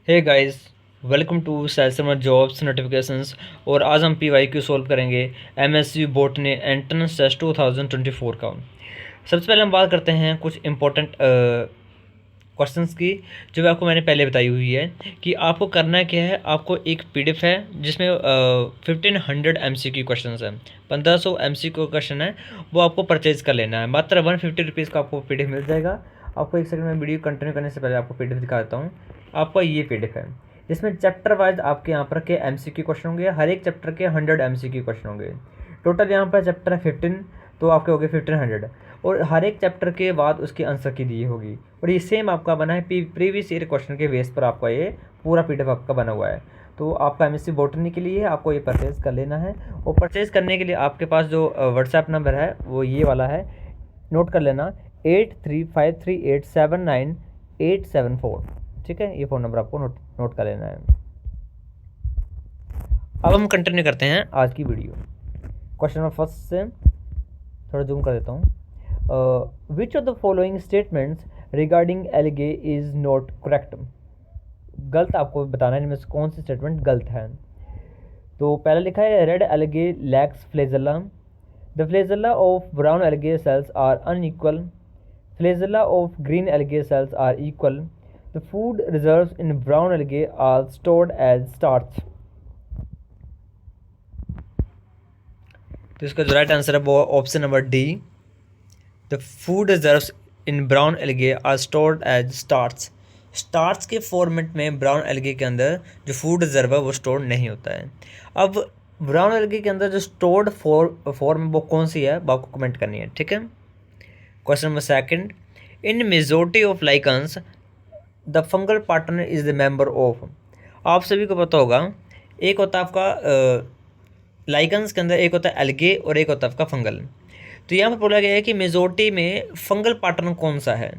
Hey guys, welcome to सैलसमर jobs notifications. और आज हम PYQ सॉल्व करेंगे MSc बॉटनी एंट्रेंस टेस्ट 2024 का। सबसे पहले हम बात करते हैं कुछ इंपॉर्टेंट क्वेश्चंस की, जो आपको मैंने पहले बताई हुई है कि आपको करना क्या है। आपको एक PDF है जिसमें 1500 MCQ क्वेश्चंस हैं, 1500 MCQ क्वेश्चन है, वो आपको परचेज कर लेना है। मात्र 150 रुपीज़ का आपको PDF मिल जाएगा। आपको एक सेकंड में वीडियो कंटिन्यू करने से पहले आपको PDF दिखा देता हूँ। आपका ये PDF है जिसमें चैप्टर वाइज आपके यहाँ पर के MCQ क्वेश्चन होंगे। हर एक चैप्टर के 100 MCQ क्वेश्चन होंगे। टोटल यहाँ पर चैप्टर है 15, तो आपके हो गए 1500। और हर एक चैप्टर के बाद उसकी आंसर की दी होगी। और ये सेम आपका बना है प्रीवियस ईयर क्वेश्चन के बेस पर आपका ये पूरा PDF आपका बना हुआ है। तो आपका MSc बॉटनी के लिए आपको ये परचेज़ कर लेना है। और परचेज़ करने के लिए आपके पास जो व्हाट्सएप नंबर है वो ये वाला है, नोट कर लेना, 8353879874। ठीक है, ये फ़ोन नंबर आपको नोट कर लेना है। अब हम कंटिन्यू करते हैं आज की वीडियो। क्वेश्चन नंबर फर्स्ट से थोड़ा जूम कर देता हूँ। विच of the following statements regarding एलगे is not correct. गलत आपको बताना है इनमें से कौन सी स्टेटमेंट गलत है। तो पहला लिखा है red algae lacks flagella, the flagella of brown algae cells are unequal, flagella of green algae cells are equal, the food reserves in brown algae are stored as starch. तो इसका जो राइट आंसर है वो option number D, the food reserves in brown algae are stored as starch. Starch के format में brown algae के अंदर जो फूड रिजर्व है वो स्टोर नहीं होता है। अब ब्राउन एल्गे के अंदर जो स्टोर्ड फॉर्म वो कौन सी है वो आपको कमेंट करनी है। ठीक है। Question number second, in majority of lichens the fungal partner is the member of. आप सभी को पता होगा, एक होता है आपका लाइकन्स के अंदर, एक होता है एल्गे और एक होता है आपका फंगल। तो यहाँ पर बोला गया है कि मेजोरिटी में फंगल पार्टनर कौन सा है।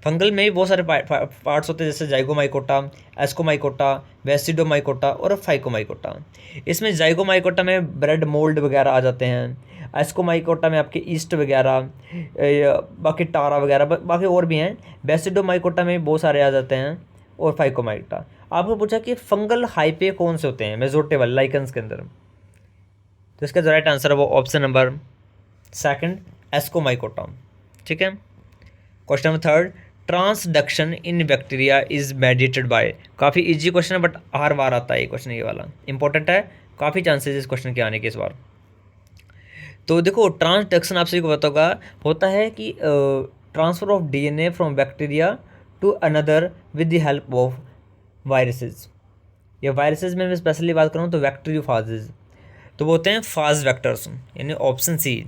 फंगल में भी बहुत सारे पार्ट्स होते हैं, जैसे जाइगोमाइकोटा, एस्कोमाइकोटा, वेसिडोमाइकोटा और फाइकोमाइकोटा। इसमें जाइगोमाइकोटा में ब्रेड मोल्ड वगैरह आ जाते हैं, एस्कोमाइकोटा में आपके ईस्ट वगैरह, बाकी टारा वगैरह, बाकी और भी हैं। वेसिडोमाइकोटा में बहुत सारे आ जाते हैं, और फाइकोमाइकोटा। आपको पूछा कि फंगल हाइपे कौन से होते हैं मेजोरिटी वाले लाइकन्स के अंदर। तो इसका जो राइट आंसर है वो ऑप्शन नंबर सेकंड, एस्कोमाइकोटा। ठीक है। Question number third, transduction in bacteria is mediated bye. काफ़ी इजी क्वेश्चन है, बट हर बार आता है ये क्वेश्चन, ये वाला इंपॉर्टेंट है, काफ़ी चांसेस इस क्वेश्चन के आने के इस बार। तो देखो, ट्रांसडक्शन आप सभी को पता होगा, होता है कि transfer of DNA from bacteria to another with the help of viruses. या वायरसेस में मैं स्पेशली बात करूँ तो बैक्टीरियोफाजेज, तो वो होते हैं फाज वेक्टर्स, यानी ऑप्शन सी।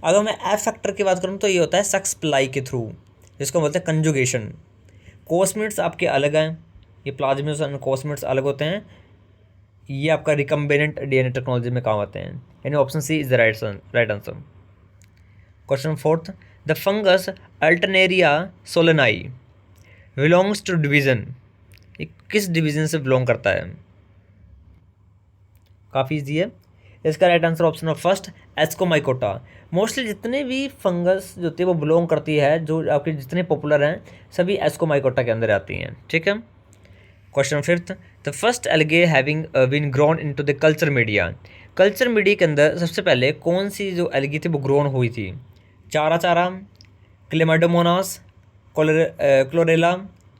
अगर मैं एफ फैक्टर की बात करूँ तो ये होता है सेक्स प्लाई के थ्रू, जिसको बोलते हैं कंजुगेशन। कोस्मिट्स आपके अलग हैं, ये प्लाज्मिड्स और कोस्मिट्स अलग होते हैं। ये आपका रिकम्बिनेंट DNA टेक्नोलॉजी में काम आते हैं, यानी option C is the right answer. Question fourth, the fungus alternaria solani belongs to division. ये किस डिवीजन से बिलोंग करता है। काफ़ी ईजी है। इसका right answer option of first, Ascomycota. Mostly जितने भी फंगस जो होती है वो बिलोंग करती है, जो आपके जितने पॉपुलर हैं सभी एस्कोमाइकोटा के अंदर आती हैं। ठीक है। Question fifth, the first algae having been grown into the culture media. Culture media के अंदर सबसे पहले कौन सी जो एल्गी थी वो ग्रोन हुई थी। चारा चारा, क्लेमाडोमोनास, क्लोरेला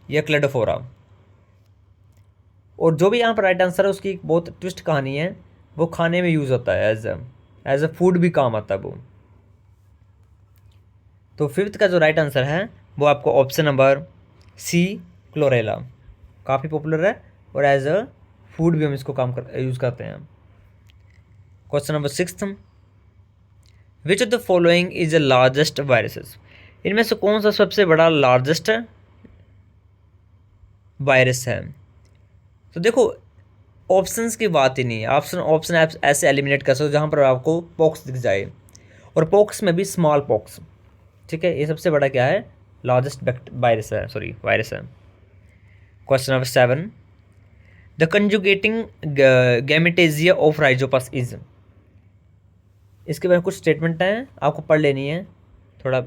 या क्लेडोफोरा। और जो भी यहाँ पर राइट आंसर है उसकी बहुत ट्विस्ट कहानी है, वो खाने में यूज़ होता है, एज अ फूड भी काम आता है वो। तो फिफ्थ का जो राइट आंसर है वो आपको ऑप्शन नंबर सी, क्लोरेला। काफ़ी पॉपुलर है और एज अ फूड भी हम इसको यूज़ करते हैं। Question number sixth, which of the following is the largest viruses. इनमें से कौन सा सबसे बड़ा लार्जेस्ट वायरस है। तो देखो, ऑप्शंस की बात ही नहीं है। ऑप्शन आप ऐसे एलिमिनेट कर सकते हो जहाँ पर आपको पॉक्स दिख जाए, और पॉक्स में भी स्मॉल पॉक्स। ठीक है, ये सबसे बड़ा क्या है, लार्जेस्ट वायरस है। Question number 7, the conjugating gametangia of Rhizopus is. इसके बारे में कुछ स्टेटमेंट हैं, आपको पढ़ लेनी है। थोड़ा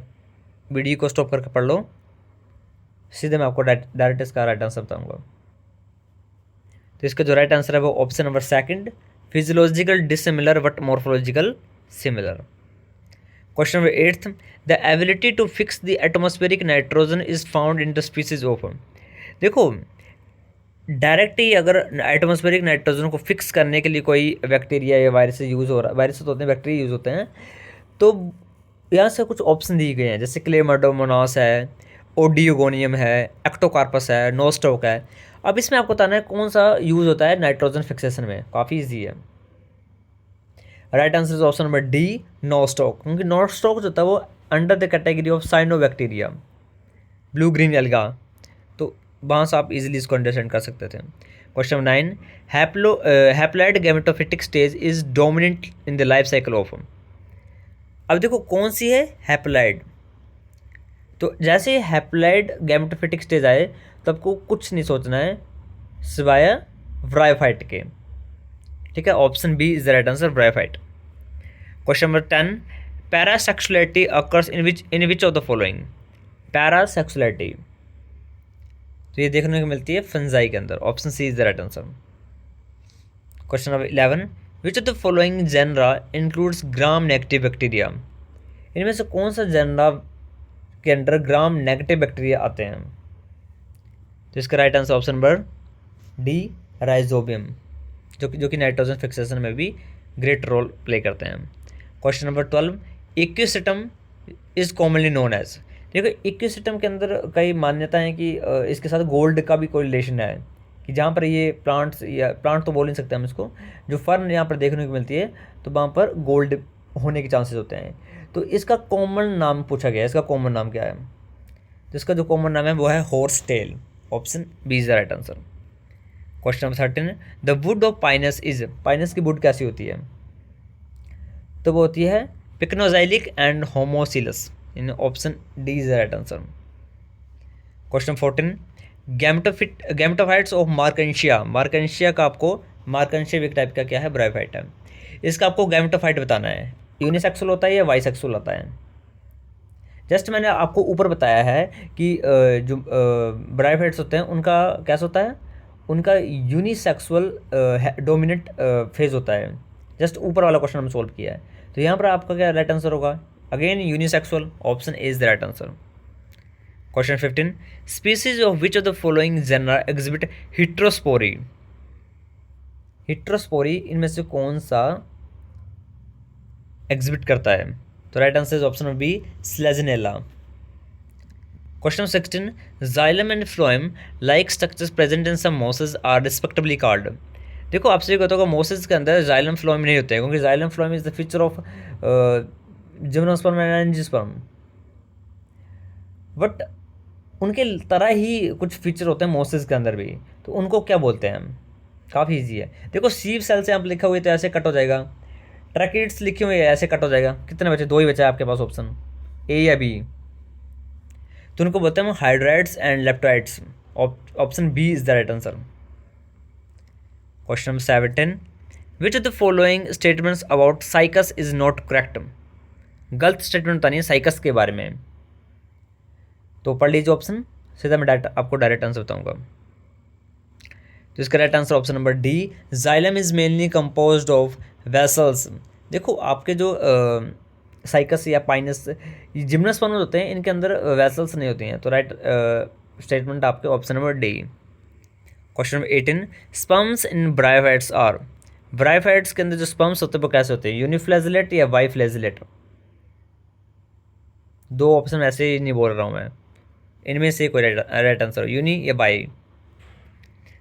वीडियो को स्टॉप करके पढ़ लो, सीधे मैं आपको डायरेक्ट इसका राइट आंसर बताऊँगा। तो इसका जो राइट आंसर है वो option number second, physiological dissimilar but morphological similar. Question number eighth, the ability to fix the atmospheric nitrogen is found in the species of. देखो डायरेक्ट ही अगर एटमॉस्फेरिक नाइट्रोजन को फिक्स करने के लिए कोई बैक्टीरिया या वायरस यूज़ हो रहा है, वायरस तो होते हैं, बैक्टीरिया यूज़ होते हैं, तो यहाँ से कुछ ऑप्शन दिए गए हैं, जैसे क्लेमाडोमोनास है, ओडियोगोनियम है, एक्टोकार्पस है, नोस्टॉक है। अब इसमें आपको बताना है कौन सा यूज़ होता है नाइट्रोजन फिक्सेशन में, काफ़ी ईजी है। Right answer is option number D, Nostoc, क्योंकि नोस्टॉक जो था वो under the category of cyanobacteria, blue green alga, तो वहाँ से आप इजीली इसको अंडरस्टैंड कर सकते थे। Question number 9, haploid gametophytic stage is dominant in the life cycle of. अब देखो कौन सी है, हैप्लॉइड। तो जैसे हैप्लॉइड गैमेटोफिटिक स्टेज आए तो आपको कुछ नहीं सोचना है सिवाय ब्रायोफाइट के, ठीक है, option B is the right answer, bryophyte. Question number 10, parasexuality occurs in which of the following. Parasexuality तो ये देखने को मिलती है फंजाई के अंदर, option C is the right answer. Question number 11, which of the following genera includes gram negative bacteria. इनमें से कौन सा जेनरा के अंडर ग्राम नेगेटिव बैक्टीरिया आते हैं। तो इसका right answer option number D, rhizobium, जो कि नाइट्रोजन फिक्सेशन में भी ग्रेट रोल प्ले करते हैं। Question number 12, equisetum is commonly known as. देखो इक्विसिटम के अंदर कई मान्यता है कि इसके साथ गोल्ड का भी कोई रिलेशन है, कि जहाँ पर ये प्लांट्स, या प्लांट तो बोल नहीं सकते हम इसको, जो फर्न यहाँ पर देखने को मिलती है तो वहाँ पर गोल्ड होने के चांसेस होते हैं। तो इसका कॉमन नाम पूछा गया है, इसका कॉमन नाम क्या है। तो इसका जो कॉमन नाम है वो है horse tail, option B is the right answer. Question number 13, the wood of Pinus is. Pinus की वुड कैसी होती है, तो वो होती है pycnoxylic and homoxylous, in option D is the right answer. Question 14, gametophytes of Marchantia. Marchantia का आपको, मार्केंशिया एक टाइप का क्या है, ब्रायोफाइट है। इसका आपको गैमेटोफाइट बताना है, यूनिसेक्सुअल होता है या बाइसेक्सुअल होता है। जस्ट मैंने आपको ऊपर बताया है कि जो ब्रायोफाइट्स होते हैं उनका कैसा होता है, उनका यूनिसेक्सुअल डोमिनेंट फेज होता है। जस्ट ऊपर वाला क्वेश्चन हमने सॉल्व किया है, तो यहाँ पर आपका क्या राइट आंसर होगा, again unisexual, option A is the right answer. Question 15, species of which of the following genera exhibit heterospory. Heterospory इनमें से कौन सा एग्जिबिट करता है, तो right answer is option number B, Selaginella. Question 16, xylem and phloem like structures present in some mosses are respectively called. देखो आपसे ये कहता होगा मोसेस के अंदर जाइलम फ्लोएम नहीं होते हैं, क्योंकि xylem phloem is the feature of gymnosperm and angiosperm, but उनके तरह ही कुछ फीचर होते हैं मोसेस के अंदर भी, तो उनको क्या बोलते हैं हम, काफ़ी ईजी है। देखो सीव सेल से आप लिखा हुआ है तो ऐसे कट हो जाएगा, ट्रैकिड्स लिखे हुए ऐसे कट हो जाएगा, कितने बचे, दो ही बचा है आपके पास ऑप्शन, ए या बी, तो उनको बोलते हैं hydroids and leptoids, option B is the right answer. Question number 17, which of the following statements about Cycas is not correct. गलत स्टेटमेंट बतानी है साइकस के बारे में, तो पढ़ लीजिए ऑप्शन, सीधा मैं आपको डायरेक्ट आंसर बताऊंगा। तो इसका right answer option number D, xylem is mainly composed of vessels. देखो आपके जो साइकस या पाइनस जिम्नोस्पर्म होते हैं, इनके अंदर वेसल्स नहीं होती हैं, तो राइट स्टेटमेंट आपके option number D. Question number 18, sperms in bryophytes are. Bryophytes के अंदर जो स्पर्म्स होते हैं वो कैसे होते हैं, यूनिफ्लैजिलेट या बाइफ्लैजिलेट। दो ऑप्शन ऐसे ही नहीं बोल रहा हूँ मैं, इनमें से कोई राइट आंसर, यूनि या बाई।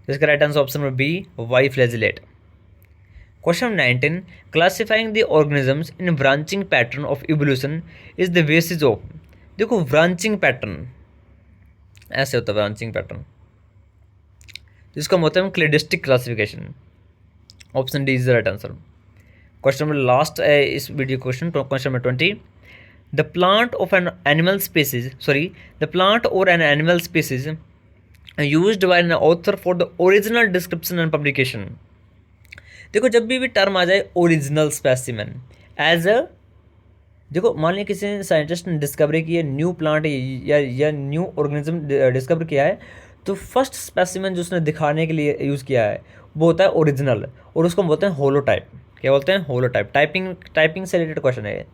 तो इसका right answer option number B, biflagellate. Question 19, classifying the organisms in branching pattern of evolution is the basis of. देखो ब्रांचिंग पैटर्न ऐसे होता है, ब्रांचिंग पैटर्न, जिसका मतलब है cladistic classification, option D is the right answer. Question number last है इस video question number 20, the plant of an animal species, sorry the plant और N animal species used by an author for the original description and publication. देखो जब भी term आ जाए original specimen as a, देखो मान लिया किसी साइंटिस्ट ने डिस्कवरी की है न्यू प्लांट या न्यू ऑर्गेनिज्म डिस्कवर किया है, तो फर्स्ट स्पेसिमेन जो उसने दिखाने के लिए यूज़ किया है वो होता है ओरिजिनल, और उसको हम बोलते हैं होलोटाइप। क्या बोलते हैं? होलोटाइप। टाइपिंग से रिलेटेड क्वेश्चन है ये।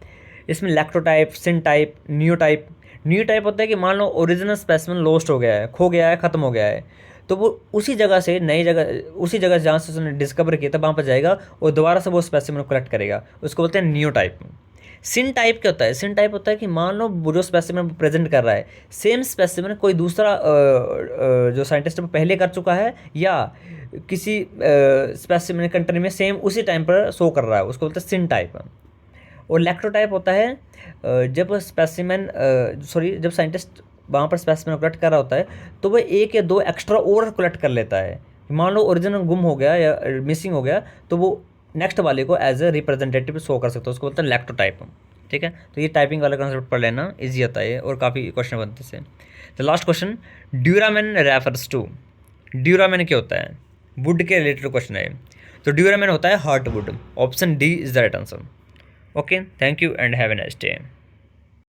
इसमें लैक्टोटाइप, सिनटाइप, नियोटाइप। नियोटाइप होता है कि मान लो ओरिजिनल स्पेसिमेन लॉस्ट हो गया है, खो गया है, ख़त्म हो गया है, तो वो उसी जगह से नई जगह, उसी जगह जहाँ से उसने डिस्कवर किया था वहाँ पर जाएगा और दोबारा से वो स्पेसिमेन कलेक्ट करेगा, उसको बोलते हैं नियोटाइप। सिन टाइप क्या होता है? सिन टाइप होता है कि मान लो वो जो स्पेसिमेन प्रेजेंट कर रहा है, सेम स्पेसिमेन कोई दूसरा जो साइंटिस्ट पहले कर चुका है, या किसी स्पेसिमेन कंट्री में सेम उसी टाइम पर शो कर रहा है, उसको बोलते हैं सिन टाइप। और लैक्टोटाइप होता है जब स्पेसिमेन जब साइंटिस्ट वहाँ पर स्पेसिमेन कलेक्ट कर रहा होता है तो वह एक या दो एक्स्ट्रा और कलेक्ट कर लेता है। मान लो ओरिजिनल गुम हो गया या मिसिंग हो गया, तो वो नेक्स्ट वाले को एज ए रिप्रेजेंटेटिव शो कर सकता है, उसको बोलते हैं लैक्टोटाइप। ठीक है, तो ये टाइपिंग वाला कंसेप्ट पढ़ लेना, इजी आता है और काफ़ी क्वेश्चन बनते से। The last question, duramen refers to. Duramen क्या होता है? वुड के रिलेटेड क्वेश्चन है। तो ड्यूरामेन होता है heart would. Option D is the right answer. Okay, thank you and have a nice day.